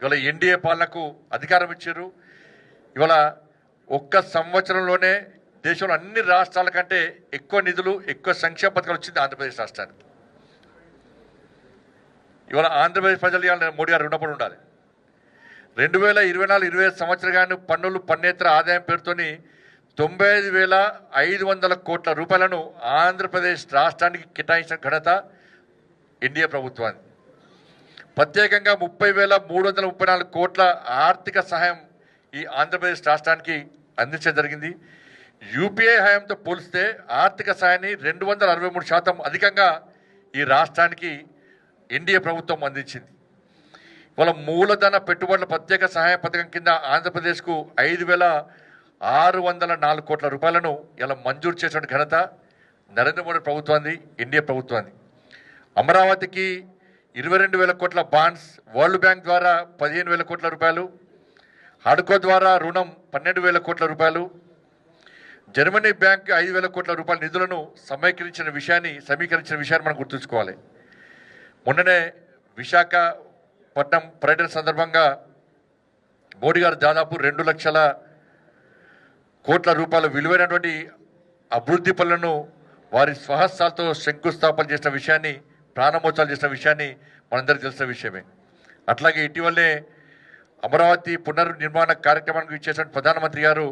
ఇవాళ ఎన్డీఏ పాలనకు అధికారం ఇచ్చారు. ఇవాళ ఒక్క సంవత్సరంలోనే దేశంలో అన్ని రాష్ట్రాల కంటే ఎక్కువ నిధులు, ఎక్కువ సంక్షేమ పథకాలు వచ్చింది ఆంధ్రప్రదేశ్ రాష్ట్రానికి. ఇవాళ ఆంధ్రప్రదేశ్ ప్రజలు ఇవాళ మోడీ గారు రుణపడి ఉండాలి. 2024-25 సంవత్సరాన్ని పన్నులు పన్నేతర ఆదాయం పేరుతోని 95,500 కోట్ల రూపాయలను ఆంధ్రప్రదేశ్ రాష్ట్రానికి కేటాయించిన ఘనత ఎన్డీఏ ప్రభుత్వాన్ని. ప్రత్యేకంగా 30,334 కోట్ల ఆర్థిక సహాయం ఈ ఆంధ్రప్రదేశ్ రాష్ట్రానికి అందించడం జరిగింది. యూపీఏ హయాంతో పోలిస్తే ఆర్థిక సహాయాన్ని 263% అధికంగా ఈ రాష్ట్రానికి ఎన్డీఏ ప్రభుత్వం అందించింది. ఇవాళ మూలధన పెట్టుబడుల ప్రత్యేక సహాయ పథకం కింద ఆంధ్రప్రదేశ్కు 5,604 కోట్ల రూపాయలను ఇలా మంజూరు చేసిన ఘనత నరేంద్ర మోడీ ప్రభుత్వాన్ని, ఎన్డీఏ ప్రభుత్వాన్ని. అమరావతికి 22,000 కోట్ల బాండ్స్, వరల్డ్ బ్యాంక్ ద్వారా 15,000 కోట్ల రూపాయలు, హడ్కో ద్వారా రుణం 12,000 కోట్ల రూపాయలు, జర్మనీ బ్యాంక్ 5,000 కోట్ల రూపాయల నిధులను సమీకరించిన విషయాన్ని మనం గుర్తుంచుకోవాలి. మొన్ననే విశాఖపట్నం పర్యటన సందర్భంగా మోడీ గారు దాదాపు 2 లక్షల కోట్ల రూపాయల విలువైనటువంటి అభివృద్ధి పనులను వారి స్వహస్తాలతో శంకుస్థాపన చేసిన విషయాన్ని, ప్రారంభోత్సవాలు చేసిన విషయాన్ని మనందరికీ తెలిసిన విషయమే. అట్లాగే ఇటీవలే అమరావతి పునర్నిర్మాణ కార్యక్రమానికి ఇచ్చేసిన ప్రధానమంత్రి గారు